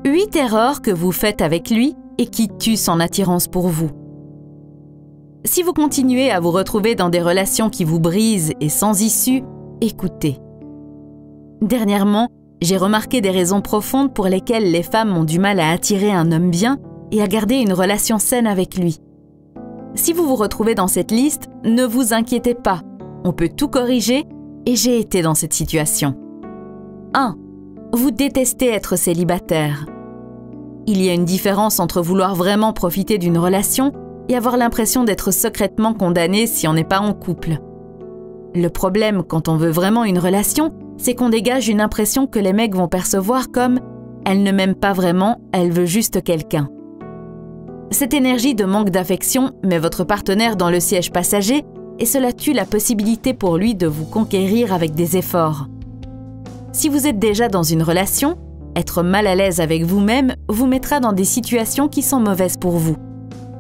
8 erreurs que vous faites avec lui et qui tuent son attirance pour vous. Si vous continuez à vous retrouver dans des relations qui vous brisent et sans issue, écoutez. Dernièrement, j'ai remarqué des raisons profondes pour lesquelles les femmes ont du mal à attirer un homme bien et à garder une relation saine avec lui. Si vous vous retrouvez dans cette liste, ne vous inquiétez pas, on peut tout corriger et j'ai été dans cette situation. 1. Vous détestez être célibataire. Il y a une différence entre vouloir vraiment profiter d'une relation et avoir l'impression d'être secrètement condamné si on n'est pas en couple. Le problème quand on veut vraiment une relation, c'est qu'on dégage une impression que les mecs vont percevoir comme « elle ne m'aime pas vraiment, elle veut juste quelqu'un ». Cette énergie de manque d'affection met votre partenaire dans le siège passager et cela tue la possibilité pour lui de vous conquérir avec des efforts. Si vous êtes déjà dans une relation, être mal à l'aise avec vous-même vous mettra dans des situations qui sont mauvaises pour vous.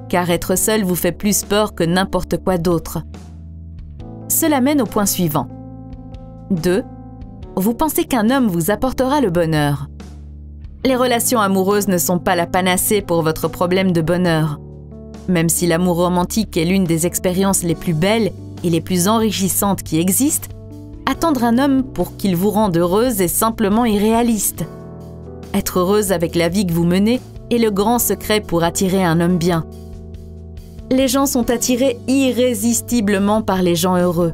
Car être seul vous fait plus peur que n'importe quoi d'autre. Cela mène au point suivant. 2. Vous pensez qu'un homme vous apportera le bonheur. Les relations amoureuses ne sont pas la panacée pour votre problème de bonheur. Même si l'amour romantique est l'une des expériences les plus belles et les plus enrichissantes qui existent, attendre un homme pour qu'il vous rende heureuse est simplement irréaliste. Être heureuse avec la vie que vous menez est le grand secret pour attirer un homme bien. Les gens sont attirés irrésistiblement par les gens heureux.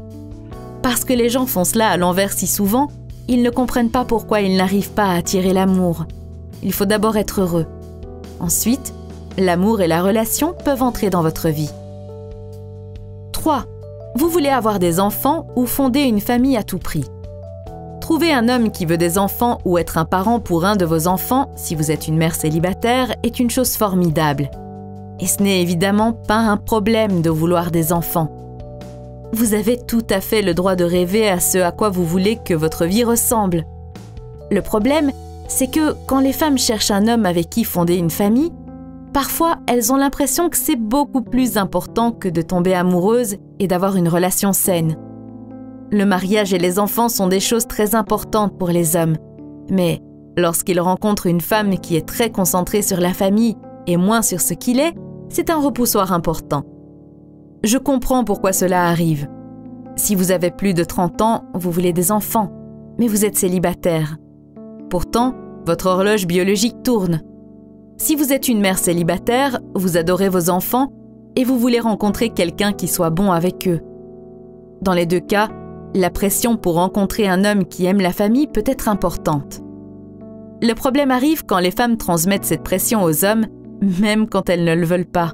Parce que les gens font cela à l'envers si souvent, ils ne comprennent pas pourquoi ils n'arrivent pas à attirer l'amour. Il faut d'abord être heureux. Ensuite, l'amour et la relation peuvent entrer dans votre vie. 3. Vous voulez avoir des enfants ou fonder une famille à tout prix. Trouver un homme qui veut des enfants ou être un parent pour un de vos enfants, si vous êtes une mère célibataire, est une chose formidable. Et ce n'est évidemment pas un problème de vouloir des enfants. Vous avez tout à fait le droit de rêver à ce à quoi vous voulez que votre vie ressemble. Le problème, c'est que quand les femmes cherchent un homme avec qui fonder une famille, parfois elles ont l'impression que c'est beaucoup plus important que de tomber amoureuse et d'avoir une relation saine. Le mariage et les enfants sont des choses très importantes pour les hommes. Mais lorsqu'ils rencontrent une femme qui est très concentrée sur la famille et moins sur ce qu'il est, c'est un repoussoir important. Je comprends pourquoi cela arrive. Si vous avez plus de 30 ans, vous voulez des enfants, mais vous êtes célibataire. Pourtant, votre horloge biologique tourne. Si vous êtes une mère célibataire, vous adorez vos enfants et vous voulez rencontrer quelqu'un qui soit bon avec eux. Dans les deux cas, la pression pour rencontrer un homme qui aime la famille peut être importante. Le problème arrive quand les femmes transmettent cette pression aux hommes, même quand elles ne le veulent pas.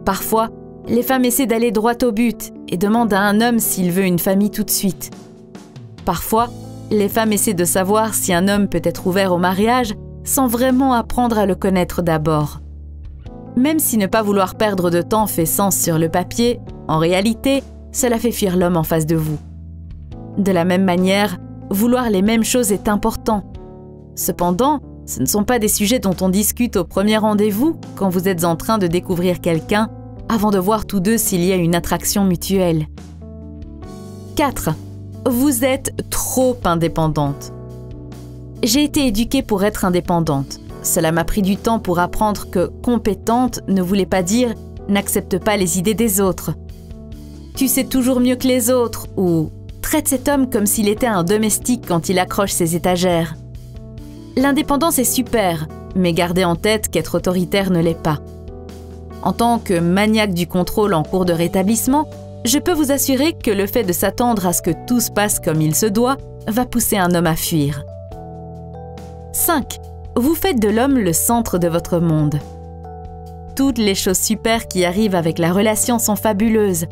Parfois, les femmes essaient d'aller droit au but et demandent à un homme s'il veut une famille tout de suite. Parfois, les femmes essaient de savoir si un homme peut être ouvert au mariage sans vraiment apprendre à le connaître d'abord. Même si ne pas vouloir perdre de temps fait sens sur le papier, en réalité, cela fait fuir l'homme en face de vous. De la même manière, vouloir les mêmes choses est important. Cependant, ce ne sont pas des sujets dont on discute au premier rendez-vous quand vous êtes en train de découvrir quelqu'un avant de voir tous deux s'il y a une attraction mutuelle. 4. Vous êtes trop indépendante. J'ai été éduquée pour être indépendante. Cela m'a pris du temps pour apprendre que compétente ne voulait pas dire « n'accepte pas les idées des autres ». Tu sais toujours mieux que les autres ou « traite cet homme comme s'il était un domestique quand il accroche ses étagères ». L'indépendance est super, mais gardez en tête qu'être autoritaire ne l'est pas. En tant que maniaque du contrôle en cours de rétablissement, je peux vous assurer que le fait de s'attendre à ce que tout se passe comme il se doit va pousser un homme à fuir. 5. Vous faites de l'homme le centre de votre monde. Toutes les choses super qui arrivent avec la relation sont fabuleuses.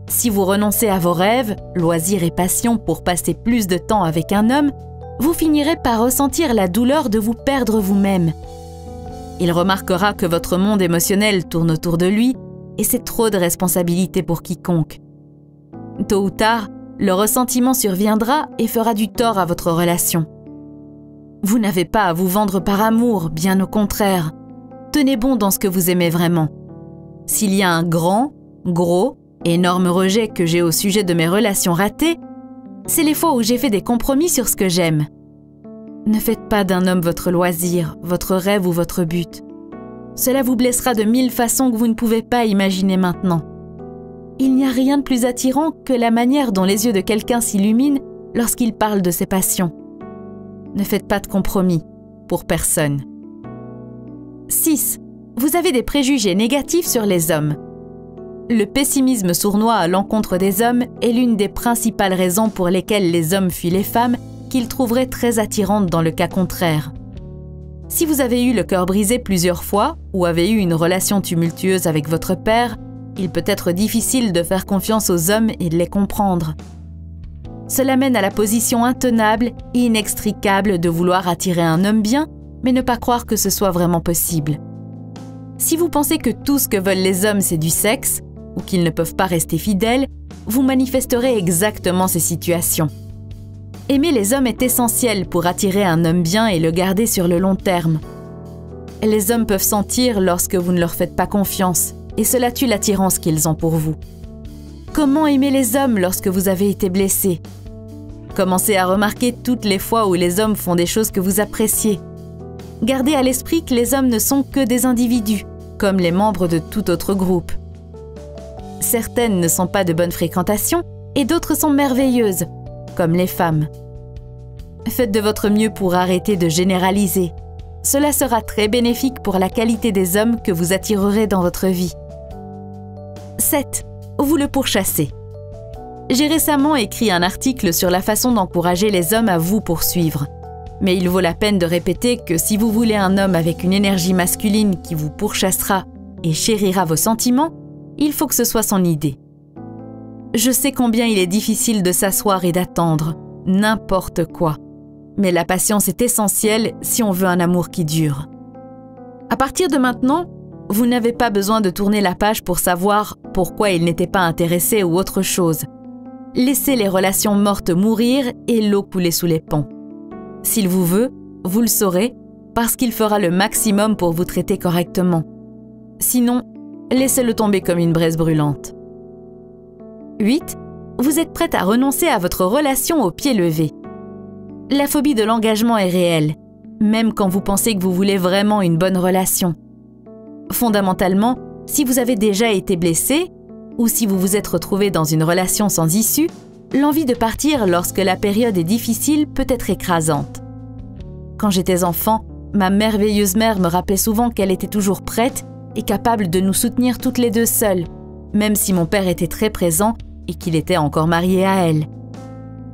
Si vous renoncez à vos rêves, loisirs et passions pour passer plus de temps avec un homme, vous finirez par ressentir la douleur de vous perdre vous-même. Il remarquera que votre monde émotionnel tourne autour de lui et c'est trop de responsabilité pour quiconque. Tôt ou tard, le ressentiment surviendra et fera du tort à votre relation. Vous n'avez pas à vous vendre par amour, bien au contraire. Tenez bon dans ce que vous aimez vraiment. S'il y a un grand, gros, énorme rejet que j'ai au sujet de mes relations ratées, c'est les fois où j'ai fait des compromis sur ce que j'aime. Ne faites pas d'un homme votre loisir, votre rêve ou votre but. Cela vous blessera de 1000 façons que vous ne pouvez pas imaginer maintenant. Il n'y a rien de plus attirant que la manière dont les yeux de quelqu'un s'illuminent lorsqu'il parle de ses passions. Ne faites pas de compromis, pour personne. 6. Vous avez des préjugés négatifs sur les hommes. Le pessimisme sournois à l'encontre des hommes est l'une des principales raisons pour lesquelles les hommes fuient les femmes qu'ils trouveraient très attirantes dans le cas contraire. Si vous avez eu le cœur brisé plusieurs fois ou avez eu une relation tumultueuse avec votre père, il peut être difficile de faire confiance aux hommes et de les comprendre. Cela mène à la position intenable et inextricable de vouloir attirer un homme bien, mais ne pas croire que ce soit vraiment possible. Si vous pensez que tout ce que veulent les hommes c'est du sexe, ou qu'ils ne peuvent pas rester fidèles, vous manifesterez exactement ces situations. Aimer les hommes est essentiel pour attirer un homme bien et le garder sur le long terme. Les hommes peuvent sentir lorsque vous ne leur faites pas confiance, et cela tue l'attirance qu'ils ont pour vous. Comment aimer les hommes lorsque vous avez été blessé? Commencez à remarquer toutes les fois où les hommes font des choses que vous appréciez. Gardez à l'esprit que les hommes ne sont que des individus, comme les membres de tout autre groupe. Certaines ne sont pas de bonne fréquentation et d'autres sont merveilleuses, comme les femmes. Faites de votre mieux pour arrêter de généraliser. Cela sera très bénéfique pour la qualité des hommes que vous attirerez dans votre vie. 7. Vous le pourchassez. J'ai récemment écrit un article sur la façon d'encourager les hommes à vous poursuivre. Mais il vaut la peine de répéter que si vous voulez un homme avec une énergie masculine qui vous pourchassera et chérira vos sentiments, il faut que ce soit son idée. Je sais combien il est difficile de s'asseoir et d'attendre, n'importe quoi. Mais la patience est essentielle si on veut un amour qui dure. À partir de maintenant, vous n'avez pas besoin de tourner la page pour savoir pourquoi il n'était pas intéressé ou autre chose. Laissez les relations mortes mourir et l'eau couler sous les ponts. S'il vous veut, vous le saurez, parce qu'il fera le maximum pour vous traiter correctement. Sinon, laissez-le tomber comme une braise brûlante. 8. Vous êtes prête à renoncer à votre relation au pied levé. La phobie de l'engagement est réelle, même quand vous pensez que vous voulez vraiment une bonne relation. Fondamentalement, si vous avez déjà été blessé, ou si vous vous êtes retrouvé dans une relation sans issue, l'envie de partir lorsque la période est difficile peut être écrasante. Quand j'étais enfant, ma merveilleuse mère me rappelait souvent qu'elle était toujours prête et capable de nous soutenir toutes les deux seules, même si mon père était très présent et qu'il était encore marié à elle.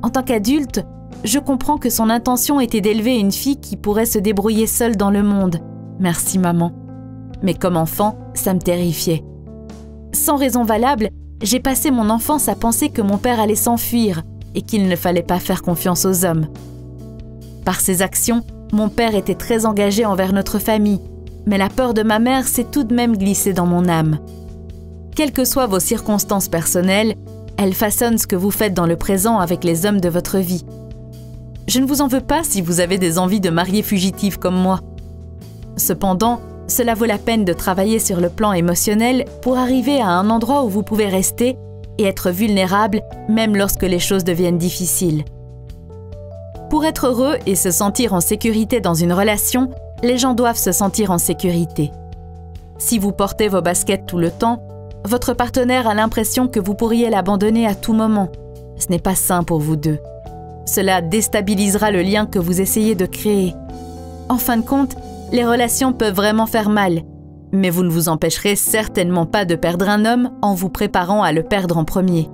En tant qu'adulte, je comprends que son intention était d'élever une fille qui pourrait se débrouiller seule dans le monde. Merci maman. Mais comme enfant, ça me terrifiait. Sans raison valable, j'ai passé mon enfance à penser que mon père allait s'enfuir et qu'il ne fallait pas faire confiance aux hommes. Par ses actions, mon père était très engagé envers notre famille, mais la peur de ma mère s'est tout de même glissée dans mon âme. Quelles que soient vos circonstances personnelles, elles façonnent ce que vous faites dans le présent avec les hommes de votre vie. Je ne vous en veux pas si vous avez des envies de marier fugitive comme moi. Cependant, cela vaut la peine de travailler sur le plan émotionnel pour arriver à un endroit où vous pouvez rester et être vulnérable même lorsque les choses deviennent difficiles. Pour être heureux et se sentir en sécurité dans une relation, les gens doivent se sentir en sécurité. Si vous portez vos baskets tout le temps, votre partenaire a l'impression que vous pourriez l'abandonner à tout moment. Ce n'est pas sain pour vous deux. Cela déstabilisera le lien que vous essayez de créer. En fin de compte, les relations peuvent vraiment faire mal, mais vous ne vous empêcherez certainement pas de perdre un homme en vous préparant à le perdre en premier.